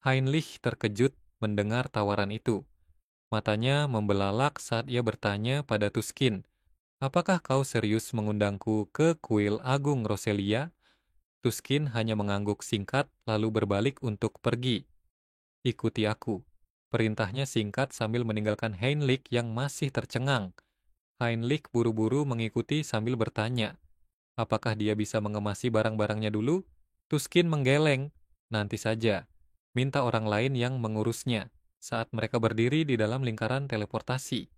Heinrich terkejut mendengar tawaran itu. Matanya membelalak saat ia bertanya pada Tuskin, "Apakah kau serius mengundangku ke kuil Agung Roselia?" Tuskin hanya mengangguk singkat lalu berbalik untuk pergi. "Ikuti aku." Perintahnya singkat sambil meninggalkan Heinrich yang masih tercengang. Heinrich buru-buru mengikuti sambil bertanya, apakah dia bisa mengemasi barang-barangnya dulu? Tuskin menggeleng. Nanti saja. Minta orang lain yang mengurusnya. Saat mereka berdiri di dalam lingkaran teleportasi.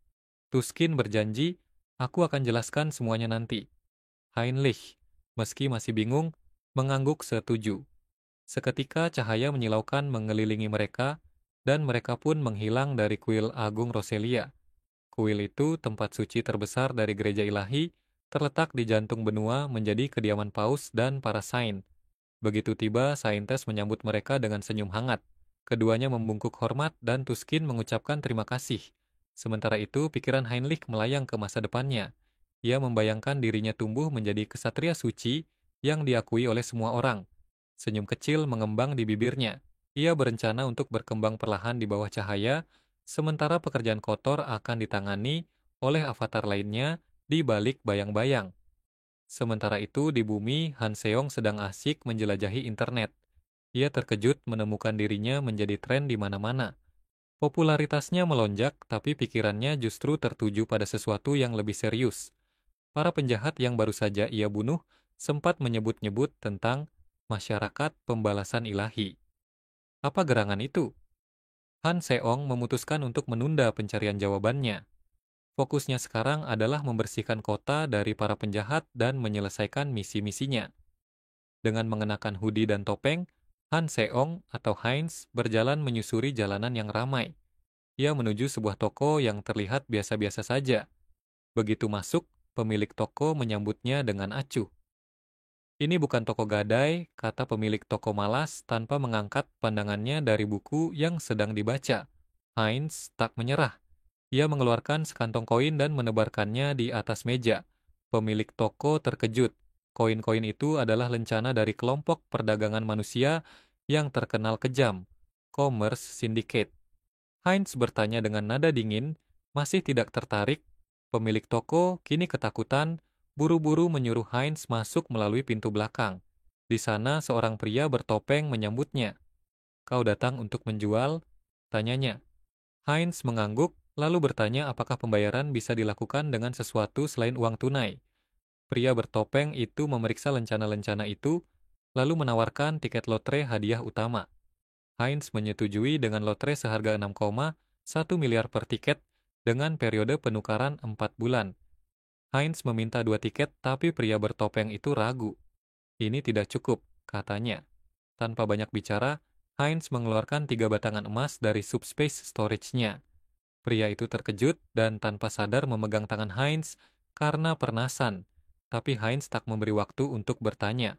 Tuskin berjanji, aku akan jelaskan semuanya nanti. Heinrich, meski masih bingung, mengangguk setuju. Seketika cahaya menyilaukan mengelilingi mereka, dan mereka pun menghilang dari kuil Agung Roselia. Kuil itu tempat suci terbesar dari gereja ilahi, terletak di jantung benua menjadi kediaman paus dan para saint. Begitu tiba, saintes menyambut mereka dengan senyum hangat. Keduanya membungkuk hormat dan Tuskin mengucapkan terima kasih. Sementara itu, pikiran Heinrich melayang ke masa depannya. Ia membayangkan dirinya tumbuh menjadi kesatria suci yang diakui oleh semua orang. Senyum kecil mengembang di bibirnya. Ia berencana untuk berkembang perlahan di bawah cahaya, sementara pekerjaan kotor akan ditangani oleh avatar lainnya di balik bayang-bayang. Sementara itu, di bumi, Han Seong sedang asyik menjelajahi internet. Ia terkejut menemukan dirinya menjadi tren di mana-mana. Popularitasnya melonjak, tapi pikirannya justru tertuju pada sesuatu yang lebih serius. Para penjahat yang baru saja ia bunuh sempat menyebut-nyebut tentang masyarakat pembalasan ilahi. Apa gerangan itu? Han Seong memutuskan untuk menunda pencarian jawabannya. Fokusnya sekarang adalah membersihkan kota dari para penjahat dan menyelesaikan misi-misinya. Dengan mengenakan hoodie dan topeng, Han Seong atau Heinz berjalan menyusuri jalanan yang ramai. Ia menuju sebuah toko yang terlihat biasa-biasa saja. Begitu masuk, pemilik toko menyambutnya dengan acuh. "Ini bukan toko gadai," kata pemilik toko malas tanpa mengangkat pandangannya dari buku yang sedang dibaca. Heinz tak menyerah. Ia mengeluarkan sekantong koin dan menebarkannya di atas meja. Pemilik toko terkejut. Koin-koin itu adalah lencana dari kelompok perdagangan manusia yang terkenal kejam, Commerce Syndicate. Heinz bertanya dengan nada dingin, masih tidak tertarik. Pemilik toko kini ketakutan, buru-buru menyuruh Heinz masuk melalui pintu belakang. Di sana seorang pria bertopeng menyambutnya. "Kau datang untuk menjual?" tanyanya. Heinz mengangguk, lalu bertanya apakah pembayaran bisa dilakukan dengan sesuatu selain uang tunai. Pria bertopeng itu memeriksa lencana-lencana itu, lalu menawarkan tiket lotre hadiah utama. Heinz menyetujui dengan lotre seharga 6,1 miliar per tiket dengan periode penukaran 4 bulan. Heinz meminta 2 tiket, tapi pria bertopeng itu ragu. "Ini tidak cukup," katanya. Tanpa banyak bicara, Heinz mengeluarkan 3 batangan emas dari subspace storage-nya. Pria itu terkejut dan tanpa sadar memegang tangan Heinz karena pernasan. Tapi Heinz tak memberi waktu untuk bertanya.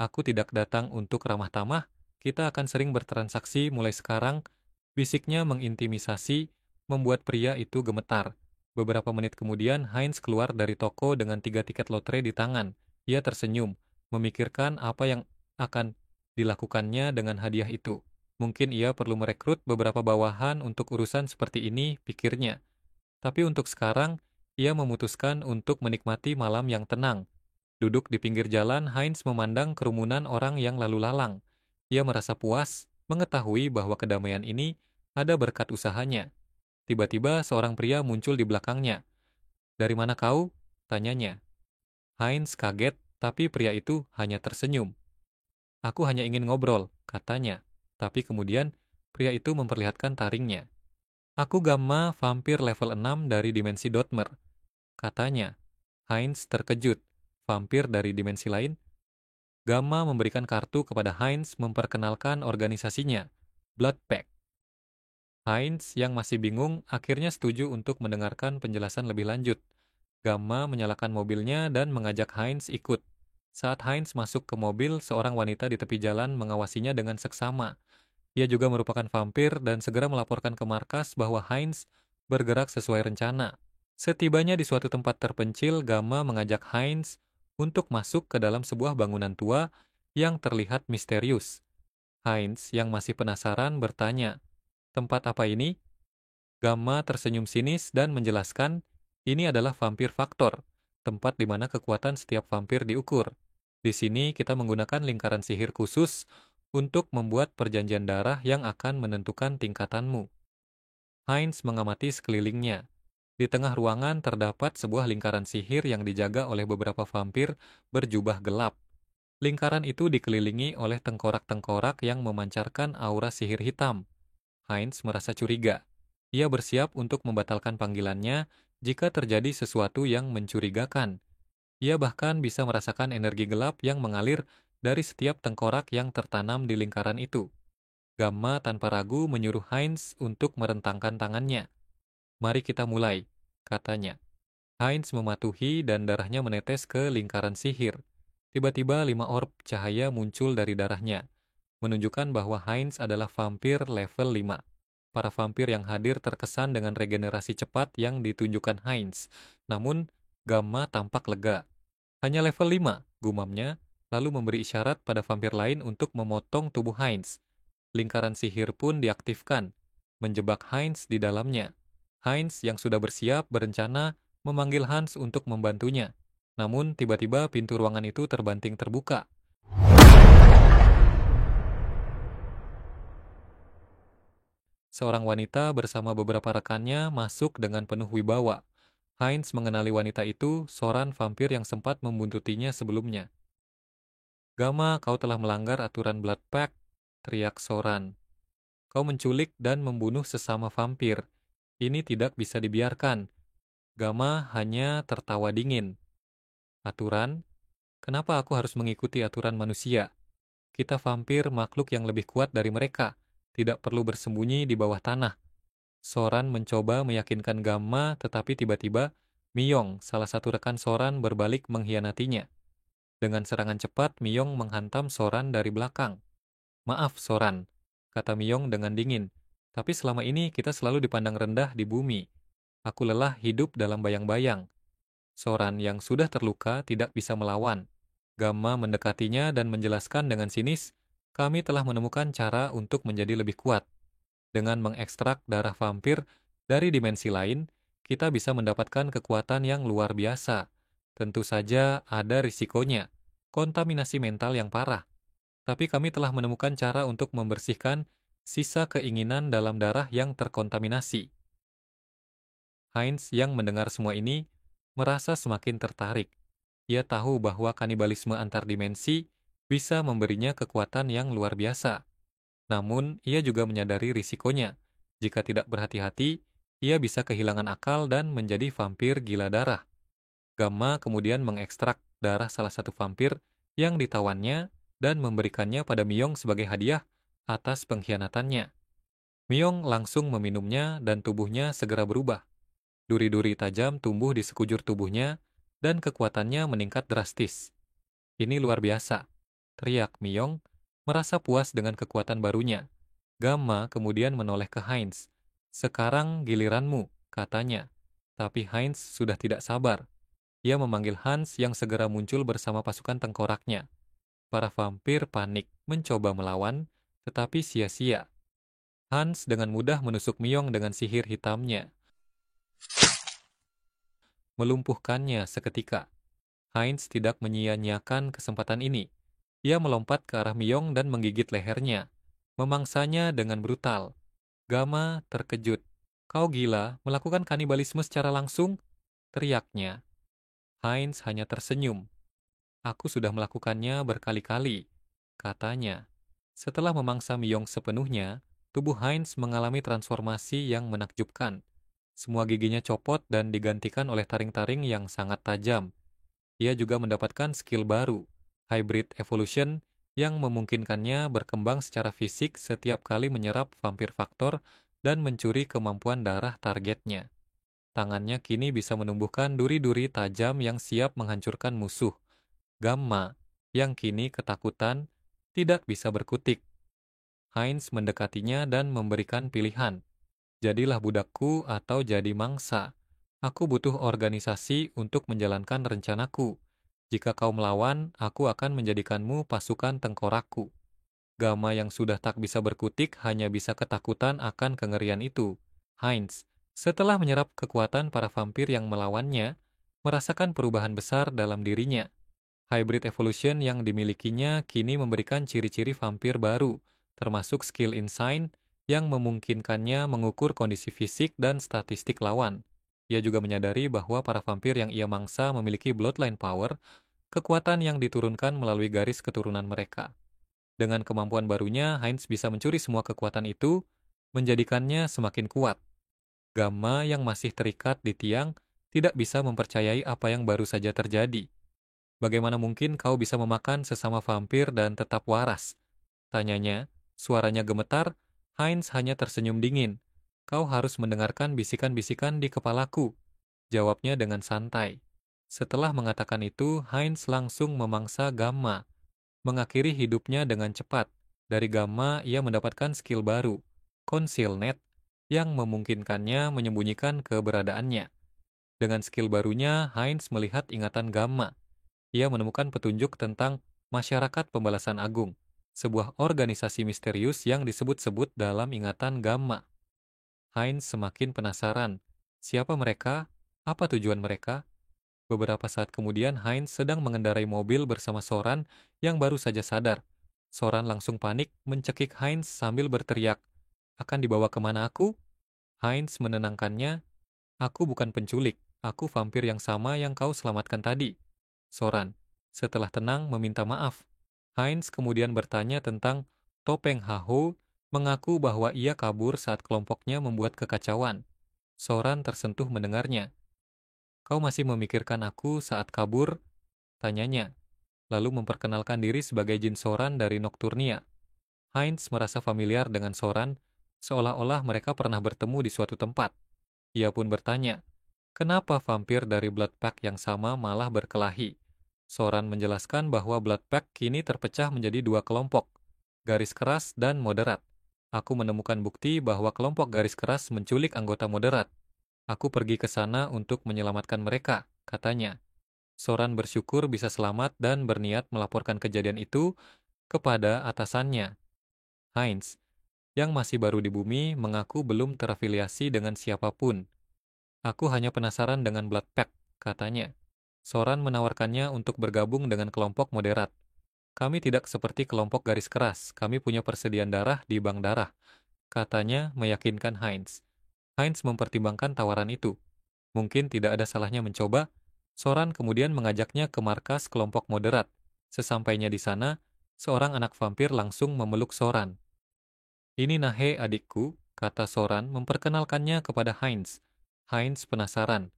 "Aku tidak datang untuk ramah tamah, kita akan sering bertransaksi mulai sekarang," bisiknya mengintimisasi, membuat pria itu gemetar. Beberapa menit kemudian, Heinz keluar dari toko dengan 3 tiket lotre di tangan. Ia tersenyum, memikirkan apa yang akan dilakukannya dengan hadiah itu. Mungkin ia perlu merekrut beberapa bawahan untuk urusan seperti ini, pikirnya. Tapi untuk sekarang, ia memutuskan untuk menikmati malam yang tenang. Duduk di pinggir jalan, Heinz memandang kerumunan orang yang lalu lalang. Ia merasa puas mengetahui bahwa kedamaian ini ada berkat usahanya. Tiba-tiba seorang pria muncul di belakangnya. "Dari mana kau?" tanyanya. Heinz kaget, tapi pria itu hanya tersenyum. "Aku hanya ingin ngobrol," katanya. Tapi kemudian, pria itu memperlihatkan taringnya. "Aku Gamma, vampir level 6 dari dimensi Dotmer," katanya. Heinz terkejut. Vampir dari dimensi lain? Gamma memberikan kartu kepada Heinz memperkenalkan organisasinya, Blood Pact. Heinz yang masih bingung akhirnya setuju untuk mendengarkan penjelasan lebih lanjut. Gamma menyalakan mobilnya dan mengajak Heinz ikut. Saat Heinz masuk ke mobil, seorang wanita di tepi jalan mengawasinya dengan seksama. Ia juga merupakan vampir dan segera melaporkan ke markas bahwa Heinz bergerak sesuai rencana. Setibanya di suatu tempat terpencil, Gamma mengajak Heinz untuk masuk ke dalam sebuah bangunan tua yang terlihat misterius. Heinz yang masih penasaran bertanya, "Tempat apa ini?" Gamma tersenyum sinis dan menjelaskan, "Ini adalah vampir faktor, tempat di mana kekuatan setiap vampir diukur. Di sini kita menggunakan lingkaran sihir khusus untuk membuat perjanjian darah yang akan menentukan tingkatanmu." Heinz mengamati sekelilingnya. Di tengah ruangan terdapat sebuah lingkaran sihir yang dijaga oleh beberapa vampir berjubah gelap. Lingkaran itu dikelilingi oleh tengkorak-tengkorak yang memancarkan aura sihir hitam. Heinz merasa curiga. Ia bersiap untuk membatalkan panggilannya jika terjadi sesuatu yang mencurigakan. Ia bahkan bisa merasakan energi gelap yang mengalir dari setiap tengkorak yang tertanam di lingkaran itu. Gamma tanpa ragu menyuruh Heinz untuk merentangkan tangannya. "Mari kita mulai," katanya. Heinz mematuhi dan darahnya menetes ke lingkaran sihir. Tiba-tiba 5 orb cahaya muncul dari darahnya, menunjukkan bahwa Heinz adalah vampir level 5. Para vampir yang hadir terkesan dengan regenerasi cepat yang ditunjukkan Heinz. Namun, Gamma tampak lega. "Hanya level 5, gumamnya, lalu memberi isyarat pada vampir lain untuk memotong tubuh Heinz. Lingkaran sihir pun diaktifkan, menjebak Heinz di dalamnya. Heinz yang sudah bersiap berencana memanggil Hans untuk membantunya. Namun tiba-tiba pintu ruangan itu terbanting terbuka. Seorang wanita bersama beberapa rekannya masuk dengan penuh wibawa. Heinz mengenali wanita itu, Soran vampir yang sempat membuntutinya sebelumnya. "Gamma, kau telah melanggar aturan Blood Pact," teriak Soran. "Kau menculik dan membunuh sesama vampir. Ini tidak bisa dibiarkan." Gamma hanya tertawa dingin. "Aturan? Kenapa aku harus mengikuti aturan manusia? Kita vampir makhluk yang lebih kuat dari mereka. Tidak perlu bersembunyi di bawah tanah." Soran mencoba meyakinkan Gamma, tetapi tiba-tiba Miyong, salah satu rekan Soran, berbalik mengkhianatinya. Dengan serangan cepat, Miyong menghantam Soran dari belakang. "Maaf, Soran," kata Miyong dengan dingin. "Tapi selama ini kita selalu dipandang rendah di bumi. Aku lelah hidup dalam bayang-bayang." Soran yang sudah terluka tidak bisa melawan. Gamma mendekatinya dan menjelaskan dengan sinis, "Kami telah menemukan cara untuk menjadi lebih kuat. Dengan mengekstrak darah vampir dari dimensi lain, kita bisa mendapatkan kekuatan yang luar biasa. Tentu saja ada risikonya, kontaminasi mental yang parah. Tapi kami telah menemukan cara untuk membersihkan sisa keinginan dalam darah yang terkontaminasi." Heinz yang mendengar semua ini merasa semakin tertarik. Ia tahu bahwa kanibalisme antar dimensi bisa memberinya kekuatan yang luar biasa. Namun, ia juga menyadari risikonya. Jika tidak berhati-hati, ia bisa kehilangan akal dan menjadi vampir gila darah. Gamma kemudian mengekstrak darah salah satu vampir yang ditawannya dan memberikannya pada Miyong sebagai hadiah atas pengkhianatannya. Miyong langsung meminumnya dan tubuhnya segera berubah. Duri-duri tajam tumbuh di sekujur tubuhnya dan kekuatannya meningkat drastis. "Ini luar biasa," teriak Miyong, merasa puas dengan kekuatan barunya. Gamma kemudian menoleh ke Heinz. "Sekarang giliranmu," katanya. Tapi Heinz sudah tidak sabar. Ia memanggil Hans yang segera muncul bersama pasukan tengkoraknya. Para vampir panik mencoba melawan, tetapi sia-sia. Hans dengan mudah menusuk Miyong dengan sihir hitamnya, melumpuhkannya seketika. Heinz tidak menyia-nyiakan kesempatan ini. Ia melompat ke arah Miyong dan menggigit lehernya, memangsanya dengan brutal. Gamma terkejut. "Kau gila, melakukan kanibalisme secara langsung?" teriaknya. Heinz hanya tersenyum. "Aku sudah melakukannya berkali-kali," katanya. Setelah memangsa Miyong sepenuhnya, tubuh Heinz mengalami transformasi yang menakjubkan. Semua giginya copot dan digantikan oleh taring-taring yang sangat tajam. Ia juga mendapatkan skill baru, Hybrid Evolution, yang memungkinkannya berkembang secara fisik setiap kali menyerap vampir faktor dan mencuri kemampuan darah targetnya. Tangannya kini bisa menumbuhkan duri-duri tajam yang siap menghancurkan musuh. Gamma, yang kini ketakutan, tidak bisa berkutik. Heinz mendekatinya dan memberikan pilihan. "Jadilah budakku atau jadi mangsa. Aku butuh organisasi untuk menjalankan rencanaku. Jika kau melawan, aku akan menjadikanmu pasukan tengkorakku." Gamma yang sudah tak bisa berkutik hanya bisa ketakutan akan kengerian itu. Heinz, setelah menyerap kekuatan para vampir yang melawannya, merasakan perubahan besar dalam dirinya. Hybrid evolution yang dimilikinya kini memberikan ciri-ciri vampir baru, termasuk skill insight yang memungkinkannya mengukur kondisi fisik dan statistik lawan. Ia juga menyadari bahwa para vampir yang ia mangsa memiliki bloodline power, kekuatan yang diturunkan melalui garis keturunan mereka. Dengan kemampuan barunya, Heinz bisa mencuri semua kekuatan itu, menjadikannya semakin kuat. Gamma yang masih terikat di tiang tidak bisa mempercayai apa yang baru saja terjadi. Bagaimana mungkin kau bisa memakan sesama vampir dan tetap waras? Tanyanya, suaranya gemetar, Heinz hanya tersenyum dingin. Kau harus mendengarkan bisikan-bisikan di kepalaku. Jawabnya dengan santai. Setelah mengatakan itu, Heinz langsung memangsa Gamma. Mengakhiri hidupnya dengan cepat. Dari Gamma, ia mendapatkan skill baru, Concealnet, yang memungkinkannya menyembunyikan keberadaannya. Dengan skill barunya, Heinz melihat ingatan Gamma. Ia menemukan petunjuk tentang Masyarakat Pembalasan Agung, sebuah organisasi misterius yang disebut-sebut dalam ingatan Gamma. Heinz semakin penasaran. Siapa mereka? Apa tujuan mereka? Beberapa saat kemudian, Heinz sedang mengendarai mobil bersama Soran yang baru saja sadar. Soran langsung panik, mencekik Heinz sambil berteriak, "Akan dibawa kemana aku?" Heinz menenangkannya, "Aku bukan penculik, aku vampir yang sama yang kau selamatkan tadi." Soran, setelah tenang, meminta maaf. Heinz kemudian bertanya tentang Topeng Haho, mengaku bahwa ia kabur saat kelompoknya membuat kekacauan. Soran tersentuh mendengarnya. "Kau masih memikirkan aku saat kabur?" tanyanya, lalu memperkenalkan diri sebagai Jin Soran dari Nocturnia. Heinz merasa familiar dengan Soran, seolah-olah mereka pernah bertemu di suatu tempat. Ia pun bertanya, kenapa vampir dari Blood Pack yang sama malah berkelahi? Soran menjelaskan bahwa Blood Pack kini terpecah menjadi dua kelompok, garis keras dan moderat. Aku menemukan bukti bahwa kelompok garis keras menculik anggota moderat. Aku pergi ke sana untuk menyelamatkan mereka, katanya. Soran bersyukur bisa selamat dan berniat melaporkan kejadian itu kepada atasannya. Heinz, yang masih baru di bumi, mengaku belum terafiliasi dengan siapapun. Aku hanya penasaran dengan Blood Pack, katanya. Soran menawarkannya untuk bergabung dengan kelompok moderat. Kami tidak seperti kelompok garis keras, kami punya persediaan darah di bank darah, katanya meyakinkan Heinz. Heinz mempertimbangkan tawaran itu. Mungkin tidak ada salahnya mencoba. Soran kemudian mengajaknya ke markas kelompok moderat. Sesampainya di sana, seorang anak vampir langsung memeluk Soran. "Ini Nahe adikku," kata Soran memperkenalkannya kepada Heinz. Heinz penasaran.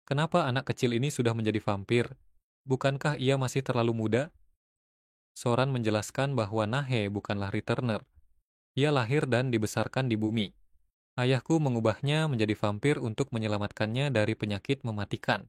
Kenapa anak kecil ini sudah menjadi vampir? Bukankah ia masih terlalu muda? Soran menjelaskan bahwa Nahe bukanlah returner. Ia lahir dan dibesarkan di bumi. Ayahku mengubahnya menjadi vampir untuk menyelamatkannya dari penyakit mematikan.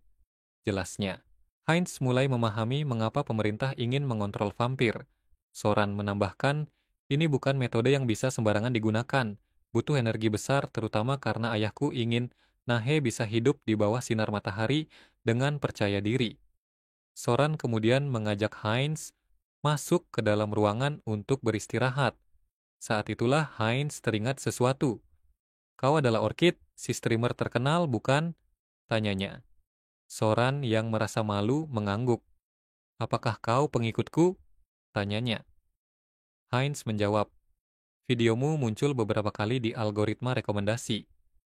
Jelasnya. Heinz mulai memahami mengapa pemerintah ingin mengontrol vampir. Soran menambahkan, ini bukan metode yang bisa sembarangan digunakan. Butuh energi besar terutama karena ayahku ingin Nahe bisa hidup di bawah sinar matahari dengan percaya diri. Soran kemudian mengajak Heinz masuk ke dalam ruangan untuk beristirahat. Saat itulah Heinz teringat sesuatu. "Kau adalah Orchid, si streamer terkenal, bukan?" tanyanya. Soran yang merasa malu mengangguk. "Apakah kau pengikutku?" tanyanya. Heinz menjawab, "Videomu muncul beberapa kali di algoritma rekomendasi."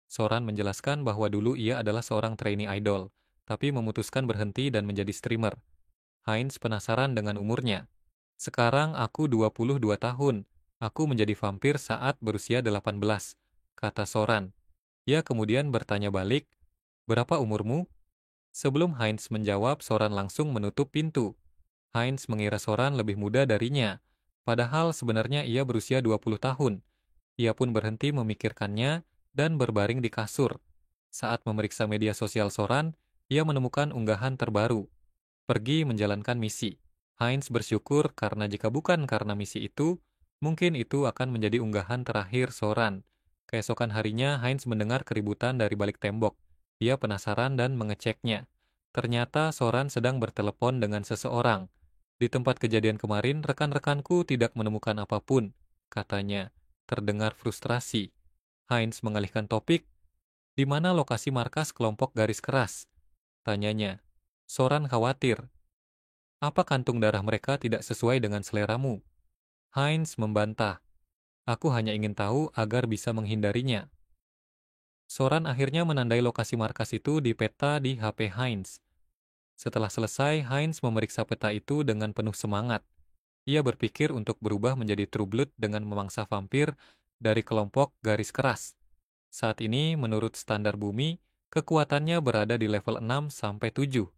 Soran menjelaskan bahwa dulu ia adalah seorang trainee idol, tapi memutuskan berhenti dan menjadi streamer. Heinz penasaran dengan umurnya. "Sekarang aku 22 tahun. Aku menjadi vampir saat berusia 18, kata Soran. Ia kemudian bertanya balik, "Berapa umurmu?" Sebelum Heinz menjawab, Soran langsung menutup pintu. Heinz mengira Soran lebih muda darinya, padahal sebenarnya ia berusia 20 tahun. Ia pun berhenti memikirkannya dan berbaring di kasur. Saat memeriksa media sosial Soran, ia menemukan unggahan terbaru. Pergi menjalankan misi. Heinz bersyukur karena jika bukan karena misi itu, mungkin itu akan menjadi unggahan terakhir Soran. Keesokan harinya, Heinz mendengar keributan dari balik tembok. Ia penasaran dan mengeceknya. Ternyata Soran sedang bertelepon dengan seseorang. Di tempat kejadian kemarin, rekan-rekanku tidak menemukan apapun, katanya. Terdengar frustrasi. Heinz mengalihkan topik, di mana lokasi markas kelompok garis keras? Tanyanya. Soran khawatir. Apa kantung darah mereka tidak sesuai dengan seleramu? Heinz membantah. Aku hanya ingin tahu agar bisa menghindarinya. Soran akhirnya menandai lokasi markas itu di peta di HP Heinz. Setelah selesai, Heinz memeriksa peta itu dengan penuh semangat. Ia berpikir untuk berubah menjadi True Blood dengan memangsa vampir dari kelompok garis keras. Saat ini, menurut standar bumi, kekuatannya berada di level 6 sampai 7.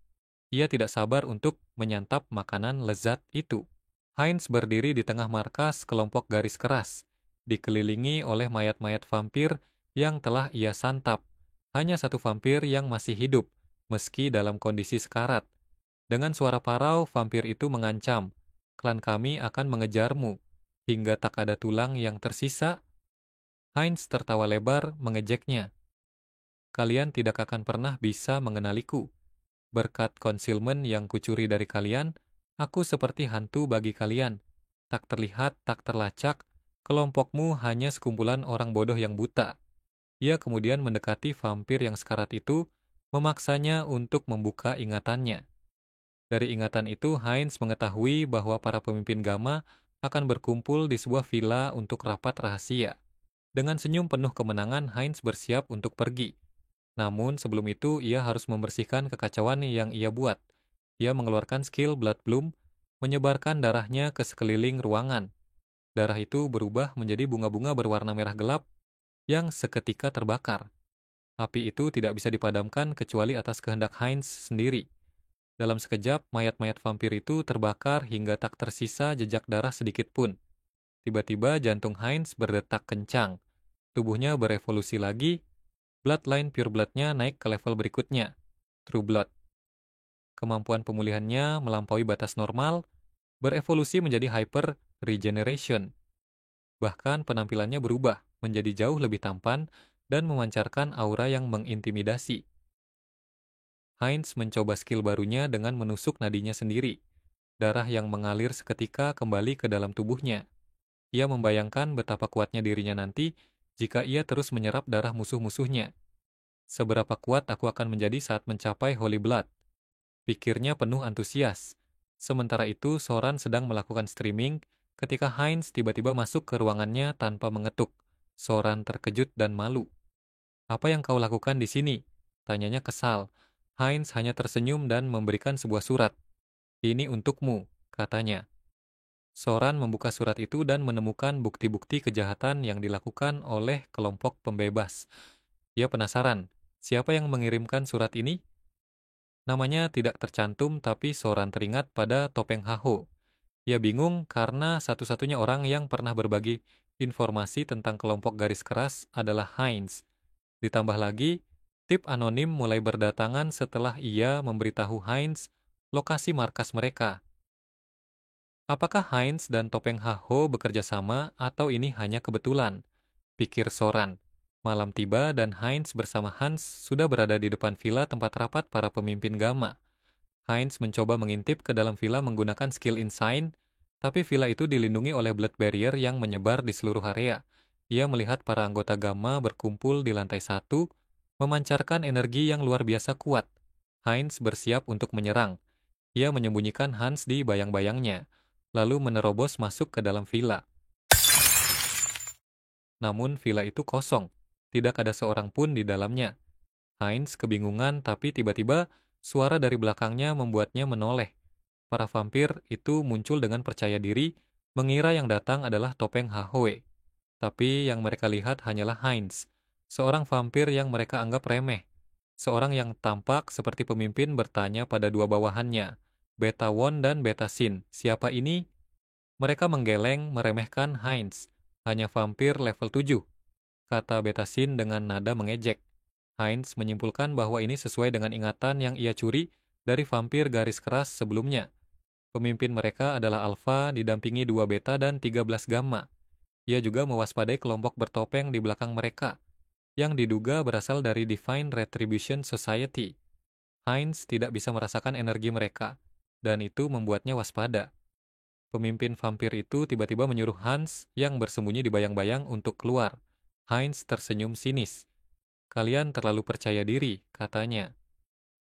Ia tidak sabar untuk menyantap makanan lezat itu. Heinz berdiri di tengah markas kelompok garis keras, dikelilingi oleh mayat-mayat vampir yang telah ia santap. Hanya satu vampir yang masih hidup, meski dalam kondisi sekarat. Dengan suara parau, vampir itu mengancam, "Klan kami akan mengejarmu, hingga tak ada tulang yang tersisa." Heinz tertawa lebar mengejeknya. "Kalian tidak akan pernah bisa mengenaliku. Berkat concealment yang kucuri dari kalian, aku seperti hantu bagi kalian. Tak terlihat, tak terlacak, kelompokmu hanya sekumpulan orang bodoh yang buta." Ia kemudian mendekati vampir yang sekarat itu, memaksanya untuk membuka ingatannya. Dari ingatan itu, Heinz mengetahui bahwa para pemimpin Gamma akan berkumpul di sebuah villa untuk rapat rahasia. Dengan senyum penuh kemenangan, Heinz bersiap untuk pergi. Namun sebelum itu, ia harus membersihkan kekacauan yang ia buat. Ia mengeluarkan skill Blood Bloom, menyebarkan darahnya ke sekeliling ruangan. Darah itu berubah menjadi bunga-bunga berwarna merah gelap yang seketika terbakar. Api itu tidak bisa dipadamkan kecuali atas kehendak Heinz sendiri. Dalam sekejap, mayat-mayat vampir itu terbakar hingga tak tersisa jejak darah sedikit pun. Tiba-tiba jantung Heinz berdetak kencang. Tubuhnya berevolusi lagi, bloodline pure blood-nya naik ke level berikutnya, True Blood. Kemampuan pemulihannya melampaui batas normal, berevolusi menjadi hyper regeneration. Bahkan penampilannya berubah menjadi jauh lebih tampan dan memancarkan aura yang mengintimidasi. Heinz mencoba skill barunya dengan menusuk nadinya sendiri. Darah yang mengalir seketika kembali ke dalam tubuhnya. Ia membayangkan betapa kuatnya dirinya nanti jika ia terus menyerap darah musuh-musuhnya. Seberapa kuat aku akan menjadi saat mencapai Holy Blood? Pikirnya penuh antusias. Sementara itu, Soran sedang melakukan streaming ketika Heinz tiba-tiba masuk ke ruangannya tanpa mengetuk. Soran terkejut dan malu. "Apa yang kau lakukan di sini?" Tanyanya kesal. Heinz hanya tersenyum dan memberikan sebuah surat. "Ini untukmu," katanya. Soran membuka surat itu dan menemukan bukti-bukti kejahatan yang dilakukan oleh kelompok pembebas. Ia penasaran, siapa yang mengirimkan surat ini? Namanya tidak tercantum, tapi Soran teringat pada Topeng Haho. Ia bingung karena satu-satunya orang yang pernah berbagi informasi tentang kelompok garis keras adalah Heinz. Ditambah lagi, tip anonim mulai berdatangan setelah ia memberitahu Heinz lokasi markas mereka. Apakah Heinz dan Topeng Haho bekerja sama atau ini hanya kebetulan? Pikir Soran. Malam tiba dan Heinz bersama Hans sudah berada di depan villa tempat rapat para pemimpin Gamma. Heinz mencoba mengintip ke dalam villa menggunakan skill Insign, tapi villa itu dilindungi oleh blood barrier yang menyebar di seluruh area. Ia melihat para anggota Gamma berkumpul di lantai 1, memancarkan energi yang luar biasa kuat. Heinz bersiap untuk menyerang. Ia menyembunyikan Hans di bayang-bayangnya, lalu menerobos masuk ke dalam villa. Namun villa itu kosong, tidak ada seorang pun di dalamnya. Heinz kebingungan, tapi tiba-tiba suara dari belakangnya membuatnya menoleh. Para vampir itu muncul dengan percaya diri, mengira yang datang adalah Topeng Hahoe. Tapi yang mereka lihat hanyalah Heinz, seorang vampir yang mereka anggap remeh. Seorang yang tampak seperti pemimpin bertanya pada dua bawahannya, Beta Won dan Beta Sin, "Siapa ini?" Mereka menggeleng meremehkan Heinz. "Hanya vampir level 7," kata Beta Sin dengan nada mengejek. Heinz menyimpulkan bahwa ini sesuai dengan ingatan yang ia curi dari vampir garis keras sebelumnya. Pemimpin mereka adalah Alpha didampingi 2 Beta dan 13 Gamma. Ia juga mewaspadai kelompok bertopeng di belakang mereka, yang diduga berasal dari Divine Retribution Society. Heinz tidak bisa merasakan energi mereka, dan itu membuatnya waspada. Pemimpin vampir itu tiba-tiba menyuruh Hans yang bersembunyi di bayang-bayang untuk keluar. Heinz tersenyum sinis. Kalian terlalu percaya diri, katanya.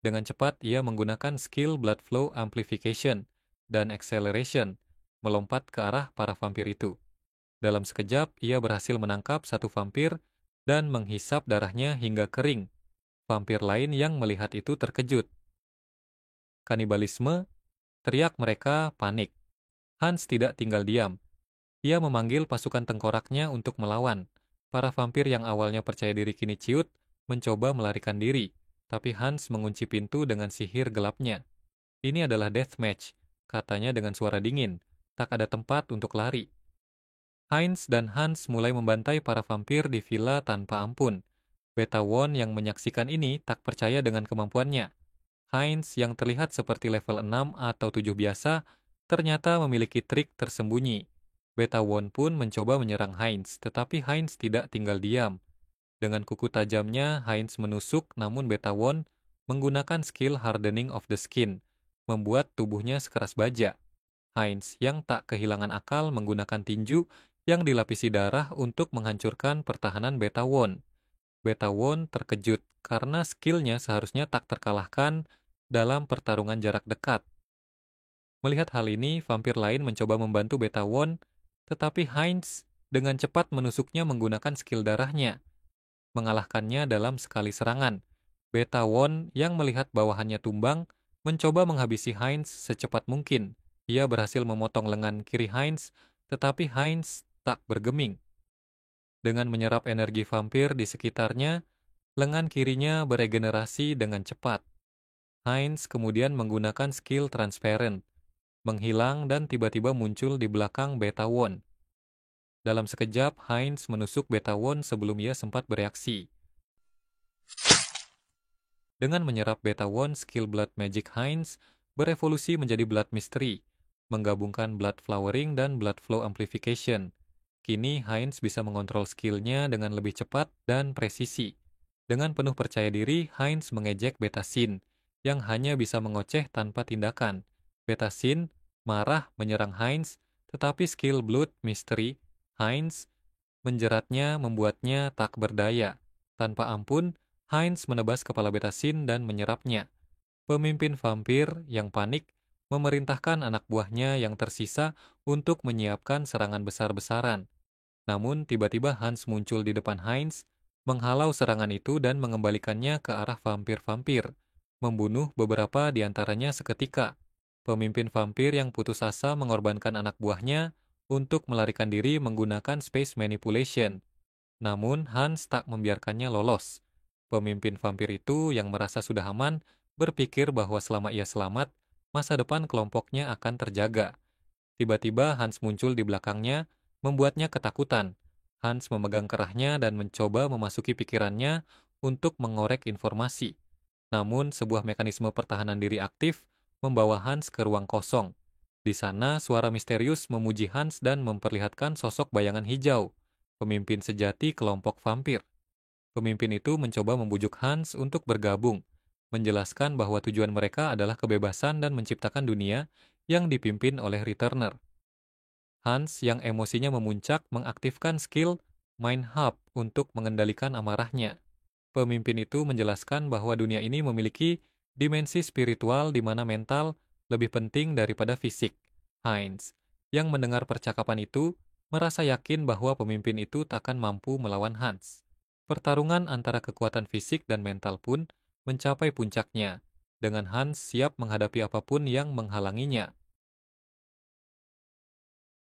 Dengan cepat, ia menggunakan skill blood flow amplification dan acceleration, melompat ke arah para vampir itu. Dalam sekejap, ia berhasil menangkap satu vampir dan menghisap darahnya hingga kering. Vampir lain yang melihat itu terkejut. Kanibalisme, teriak mereka panik. Hans tidak tinggal diam. Ia memanggil pasukan tengkoraknya untuk melawan. Para vampir yang awalnya percaya diri kini ciut, mencoba melarikan diri. Tapi Hans mengunci pintu dengan sihir gelapnya. Ini adalah deathmatch, katanya dengan suara dingin. Tak ada tempat untuk lari. Heinz dan Hans mulai membantai para vampir di villa tanpa ampun. Beta Won yang menyaksikan ini tak percaya dengan kemampuannya. Heinz yang terlihat seperti level 6 atau 7 biasa, ternyata memiliki trik tersembunyi. Beta Won pun mencoba menyerang Heinz, tetapi Heinz tidak tinggal diam. Dengan kuku tajamnya, Heinz menusuk, namun Beta Won menggunakan skill Hardening of the Skin, membuat tubuhnya sekeras baja. Heinz yang tak kehilangan akal menggunakan tinju yang dilapisi darah untuk menghancurkan pertahanan Beta Won. Beta Won terkejut karena skillnya seharusnya tak terkalahkan dalam pertarungan jarak dekat. Melihat hal ini, vampir lain mencoba membantu Beta Won, tetapi Heinz dengan cepat menusuknya menggunakan skill darahnya, mengalahkannya dalam sekali serangan. Beta Won yang melihat bawahannya tumbang, mencoba menghabisi Heinz secepat mungkin. Ia berhasil memotong lengan kiri Heinz, tetapi Heinz tak bergeming. Dengan menyerap energi vampir di sekitarnya, lengan kirinya beregenerasi dengan cepat. Heinz kemudian menggunakan skill transparent, menghilang dan tiba-tiba muncul di belakang Beta Won. Dalam sekejap, Heinz menusuk Beta Won sebelum ia sempat bereaksi. Dengan menyerap Beta Won, skill Blood Magic Heinz berevolusi menjadi Blood Mystery, menggabungkan Blood Flowering dan Blood Flow Amplification. Kini Heinz bisa mengontrol skillnya dengan lebih cepat dan presisi. Dengan penuh percaya diri, Heinz mengejek Beta Sin, yang hanya bisa mengoceh tanpa tindakan. Beta Sin marah menyerang Heinz, tetapi skill Blood Mystery Heinz menjeratnya membuatnya tak berdaya. Tanpa ampun, Heinz menebas kepala Beta Sin dan menyerapnya. Pemimpin vampir yang panik memerintahkan anak buahnya yang tersisa untuk menyiapkan serangan besar-besaran. Namun, tiba-tiba Hans muncul di depan Heinz, menghalau serangan itu dan mengembalikannya ke arah vampir-vampir, membunuh beberapa di antaranya seketika. Pemimpin vampir yang putus asa mengorbankan anak buahnya untuk melarikan diri menggunakan space manipulation. Namun, Hans tak membiarkannya lolos. Pemimpin vampir itu yang merasa sudah aman, berpikir bahwa selama ia selamat, masa depan kelompoknya akan terjaga. Tiba-tiba Hans muncul di belakangnya, membuatnya ketakutan. Hans memegang kerahnya dan mencoba memasuki pikirannya untuk mengorek informasi. Namun, sebuah mekanisme pertahanan diri aktif membawa Hans ke ruang kosong. Di sana, suara misterius memuji Hans dan memperlihatkan sosok bayangan hijau, pemimpin sejati kelompok vampir. Pemimpin itu mencoba membujuk Hans untuk bergabung, menjelaskan bahwa tujuan mereka adalah kebebasan dan menciptakan dunia yang dipimpin oleh Returner. Hans yang emosinya memuncak mengaktifkan skill Mind Hub untuk mengendalikan amarahnya. Pemimpin itu menjelaskan bahwa dunia ini memiliki dimensi spiritual di mana mental lebih penting daripada fisik. Heinz, yang mendengar percakapan itu, merasa yakin bahwa pemimpin itu takkan mampu melawan Hans. Pertarungan antara kekuatan fisik dan mental pun mencapai puncaknya, dengan Hans siap menghadapi apapun yang menghalanginya.